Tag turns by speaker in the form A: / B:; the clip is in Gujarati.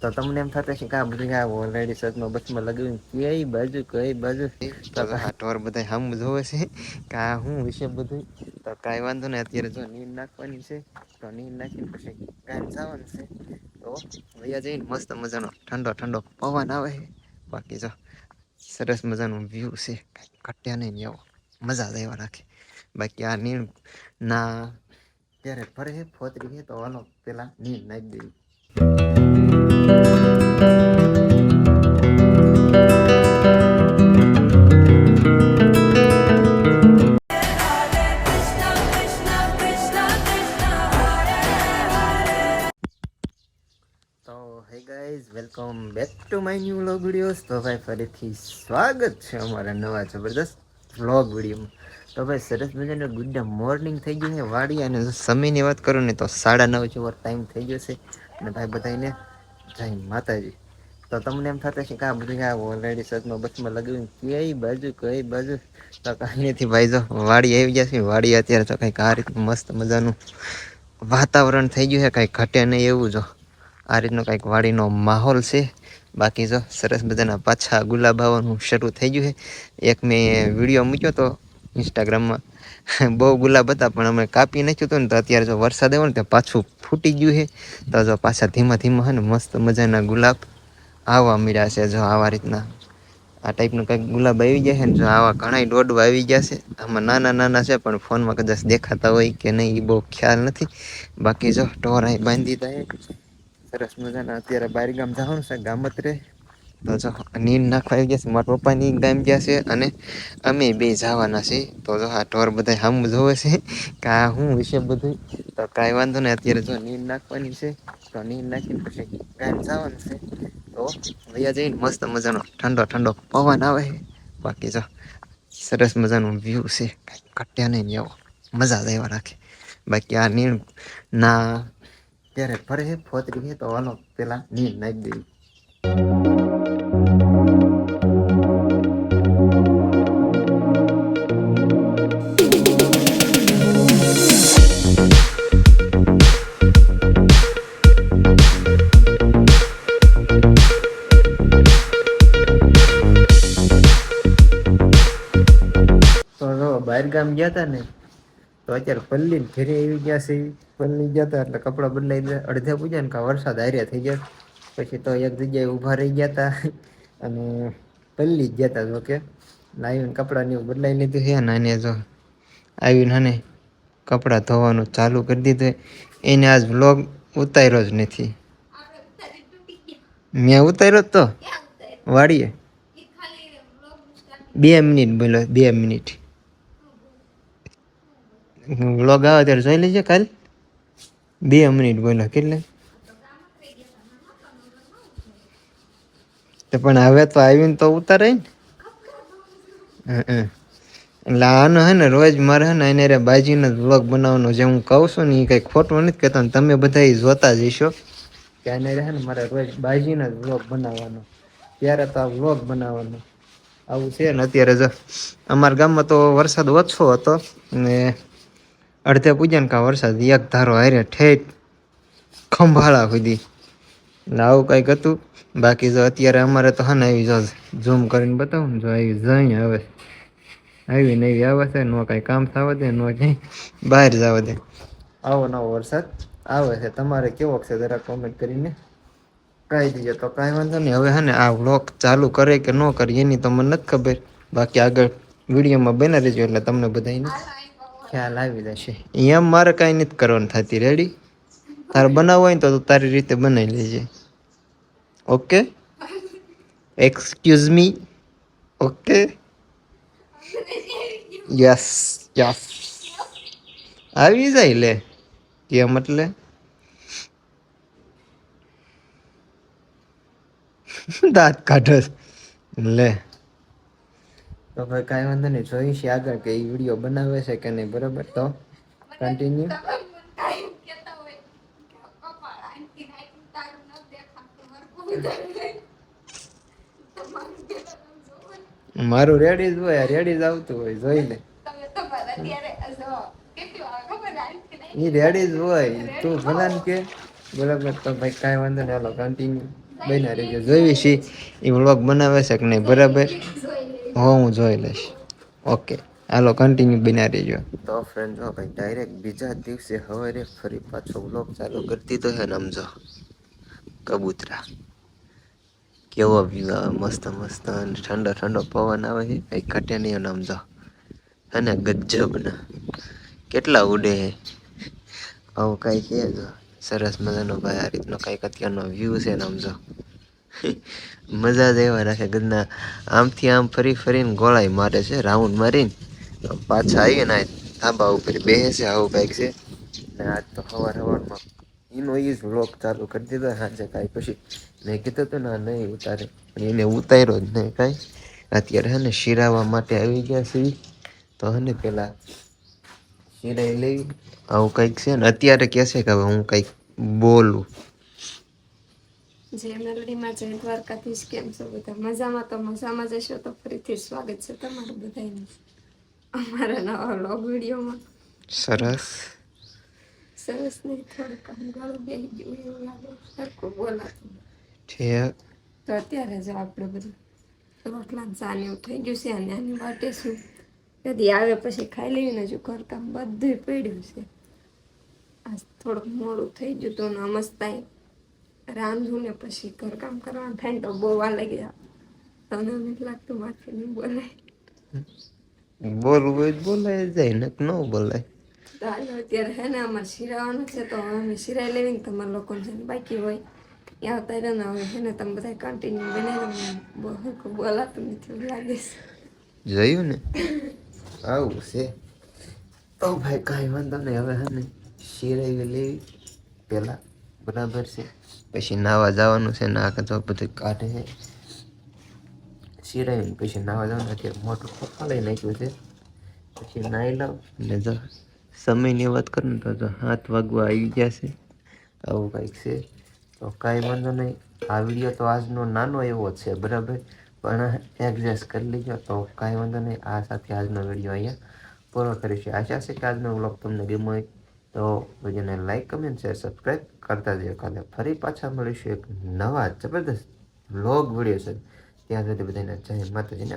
A: તો તમને એમ થતું છે કે આ બધું ઓલરેડી સદમાં બસમાં લગાવ્યું કઈ બાજુ તો ઢોર બધા હમ જોવે છે કે હું વિશે બધું તો કઈ વાંધો ને અત્યારે જો નીંદ નાખવાની છે તો નીંદ નાખીને પછી જવાનું છે તો ભૈયા જઈને મસ્ત મજાનો ઠંડો ઠંડો પવન આવે બાકી જો સરસ મજાનું વ્યૂ છે ઘટ્યા નઈ આવો મજા જ એવા રાખે બાકી આ નીણ ના ત્યારે ફરે ફોતરી તો હાલો પેલા નીંદ નાખી દેવી. તો hey guys welcome back to my new vlog videos. તો ભાઈ ફરીથી સ્વાગત છે અમારા નવા જબરદસ્ત વ્લોગ વિડીયોમાં. તો ભાઈ સરસ મજાને ગુડ મોર્નિંગ થઈ ગયું છે વાડી અને સમયની વાત કરું ને તો 9:30 જેવો ટાઈમ થઈ ગયો છે અને ભાઈ બધાને જય માતાજી. તો તમને એમ થતું છે કે આ બધું ઓલરેડી સદમાં બસમાં લગાવ્યું કઈ બાજુ તો કઈ નથી ભાઈ જો વાડી આવી ગયા છે. વાડી અત્યારે તો કઈક આ રીતનું મસ્ત મજાનું વાતાવરણ થઈ ગયું છે કઈ ઘટે નહીં એવું જો આ રીતનો કંઈક વાડીનો માહોલ છે. બાકી જો સરસ બધાના પાછા ગુલાબ આવવાનું શરૂ થઈ ગયું છે. એક મેં વિડીયો મૂક્યો તો ઇન્સ્ટાગ્રામમાં બહુ ગુલાબ હતા પણ અમે કાપી નાખ્યું હતું ને તો અત્યારે જો વરસાદ આવ્યો ને તો પાછું ફૂટી ગયું છે. તો જો પાછા ધીમા ધીમા છે ને મસ્ત મજાના ગુલાબ આવવા મળ્યા છે. જો આવા રીતના આ ટાઈપનું કંઈક ગુલાબ આવી ગયા છે ને જો આવા ઘણા દોડવા આવી ગયા છે. આમાં નાના નાના છે પણ ફોનમાં કદાચ દેખાતા હોય કે નહીં એ બહુ ખ્યાલ નથી. બાકી જો ઢોર અહીં બાંધી દીધા સરસ મજાના. અત્યારે બાર ગામ જવાનું છે ગામત્રે તો જો નીંદ નાખવા આવી ગયા છે. મારા પપ્પા ની ગામ ગયા છે અને અમે બે જવાના છે. તો જો આ ઢોર બધા હમ જોવે છે કે આ હું વિશે બધું તો કઈ વાંધો ને અત્યારે જો નીંદ નાખવાની છે તો નીંદ નાખીને પછી જવાનું છે તો ભૈયા જઈને મસ્ત મજાનો ઠંડો ઠંડો પવન આવે બાકી જો સરસ મજાનું વ્યૂ છે ઘટ્યા નહીં આવો મજા જ એવા રાખે બાકી આ નીણ ના ત્યારે ફરે ફોતરી તો હાલો પેલા નીંદ નાખી દેવી. તો બહાર ગામ ગયા હતા ને તો અત્યારે પલ્લી ઘેરે આવી ગયા છે. પલ્લી ગયા હતા એટલે કપડાં બદલાઈ ગયા અડધા પૂજા ને કા વરસાદ હાર્યા થઈ ગયા પછી તો એક જગ્યાએ ઊભા રહી ગયા હતા અને પલ્લી ગયા હતા. જો કે આવીને કપડાં ને બદલાઈ લીધું છે ને જો આવીને ને કપડાં ધોવાનું ચાલુ કરી દીધું. એને આજ વ્લોગ ઉતાર્યો જ નથી. મેં ઉતાર્યો તો વાડીએ 2 મિનિટ બોલો 2 મિનિટ વ્લોગ આવે ત્યારે જોઈ લેજે. કાલ 2 મિનિટ બોલો કેટલે પણ હવે તો આવીને તો ઉતારે ને એટલે આનો હે ને રોજ મારે હે ને એને બાજીનો વ્લોગ બનાવવાનો જે હું કહું છું ને એ કંઈ ખોટું નથી કહેતો ને તમે બધા જોતા જઈશો કે આને રહે ને મારે રોજ બાજીનો જ વ્લોગ બનાવવાનો ત્યારે તો આ વ્લોગ બનાવવાનો આવું છે ને. અત્યારે જો અમારા ગામમાં તો વરસાદ ઓછો હતો ને અડધે પૂજા ને કા વરસાદ એક ધારો હારે ઠેઠ ખંભાળા સુધી એટલે આવું કંઈક હતું. બાકી જો અત્યારે અમારે તો હા ને આવી જો ઝૂમ કરીને બતાવું ને જો આવી જઈ હવે આવી ને એવી આવે છે. નો કાંઈ કામ થવા દે નો ક્યાંય બહાર જવા દે આવો નવો વરસાદ આવે છે. તમારે કેવો છે જરા કોમેન્ટ કરીને કહી દીજો. તો કાંઈ વાંધો નહીં. હવે હે ને આ વ્લોગ ચાલુ કરે કે ન કરે એની તો મને નથી ખબર. બાકી આગળ વિડીયોમાં બના રહેજો એટલે તમને બધાને ખ્યાલ આવી જશે. એમ મારે કાંઈ નથી કરવાનું થતી. રેડી તારે બનાવવું હોય ને તો તારી રીતે બનાવી લેજે. Okay excuse me. Okay yes yes આવી જાય લે કેમ એટલે દાંત કાઢો લે. તો ભાઈ કાંઈ વાંધો નહીં જોઈશે આગળ કે એ વિડીયો બનાવે છે કે નહીં. બરાબર તો કન્ટિન્યુ. મારું રેડી જ હોય રેડી જ આવતું હોય જોઈ લે. એ રેડી જ હોય તું ભલા ને કે બરાબર. તો ભાઈ કાંઈ વાંધો નહીં હાલો કન્ટિન્યુ. બન્યા રહેજો. જોઈ છી એ વ્લોગ બનાવે છે કે નહીં, બરાબર? હો, હું જોઈ લઈશ. ઓકે, હાલો કન્ટિન્યુ બન્યા રહેજો. તો ફ્રેન્ડ જો ભાઈ ડાયરેક્ટ બીજા દિવસે સવારે ફરી પાછો વ્લોગ ચાલુ કરી દીધો છે ને. સમજો કબૂતરા કેવો વ્યૂ આવે, મસ્ત મસ્ત, અને ઠંડો ઠંડો પવન આવે છે, કઈ ઘટે નહીં. અને સમજો અને ગજબ ના કેટલા ઉડે છે. આવું કઈ છે જો સરસ મજાનો ભાઈ, આ રીતનો કઈક અત્યારનો વ્યૂ છે ને. સમજો મજા જ એવા રાખે ગદના. આમથી આમ ફરી ફરીને ગોળાઈ મારે છે, રાઉન્ડ મારીને પાછા આવીએ ને ધાબા ઉપર બેસે છે. આવું કઈક છે ને. આજ તો સવારમાં એનો એ જ વ્લોગ ચાલુ કરી દીધો સાંજે. કાંઈ પછી મેં કીધું હતું ને નહીં ઉતારે, પણ એને ઉતાર્યો જ નહીં કાંઈ. અત્યારે હે ને શિરાવા માટે આવી ગયા છે. તો હે ને પેલા શિરાઈ લઈ આવું કંઈક છે ને. અત્યારે કહેશે કે હવે હું કંઈક બોલું.
B: જે મેલડીમાં જય દ્વારકાધીશ, કેમ છો બધા? મજામાં? તો મજામાં જશો તો ફરીથી સ્વાગત છે તમારું બધાનું અમારા નવા વ્લોગ વિડીયોમાં.
A: સરસ
B: સરસ નહીં, થોડુંક આમ ગળું બેસી ગયું એવું લાગે, સરખું બોલાતું.
A: છે.
B: તો અત્યારે જો આપણે બધું રોટલા ચાની એવું થઈ ગયું છે, અને આની વાટે શું કદી આવે પછી ખાઈ લઈને. હજુ ઘરકામ બધું પડ્યું છે. આજ થોડુંક મોડું થઈ ગયું તો નમસ્તા રાંધું ને પછી ઘરકામ કરવાનું થાય ને તો બહુ વાર લાગી જાય. તમને નથી લાગતું માથે નહીં બોલાય?
A: બોલવું હોય તો બોલાય જાય ને, ન બોલાય
B: તો હાલો અત્યારે હે ને અમારે શિરાવાનું છે, તો અમે શિરાઈ લેવી ને તમારા લોકોને છે ને બાકી હોય એ આવતા રહે ને. હવે હે ને તમે બધા કન્ટિન્યુ બનાવી બહુ બોલાતું નથી એવું લાગે છે.
A: જોયું ને આવું છે. તો ભાઈ કાંઈ વાંધો નહીં. હવે હે ને શિરાઈ લેવી પેલા, બરાબર છે. પછી નાવા જવાનું છે ને. આ તો બધું કાઢે છે શિરાઈને, પછી નાવા જવાનું. અત્યારે મોટું પપ્પા લઈ નાખ્યું છે. પછી નાહી લઉં ને જો સમયની વાત કરું ને તો 7 વાગવા આવી ગયા છે. આવું કંઈક છે. તો કાંઈ વાંધો નહીં. આ વિડીયો તો આજનો નાનો એવો છે, બરાબર, પણ એડજસ્ટ કરી લીધો. તો કાંઈ વાંધો નહીં. આ સાથે આજનો વિડીયો અહીંયા પૂરો કરીશું. આશા છે કે આજનો વ્લોગ તમને ગમ્યો હોય તો વિડીયોને લાઈક, કમેન્ટ, શેર, સબસ્ક્રાઈબ કરતા જજો. કાલે ફરી પાછા મળીશું એક નવા જબરદસ્ત વ્લોગ વિડીયો છે. ત્યાં સુધી બધાને જય માતાજીને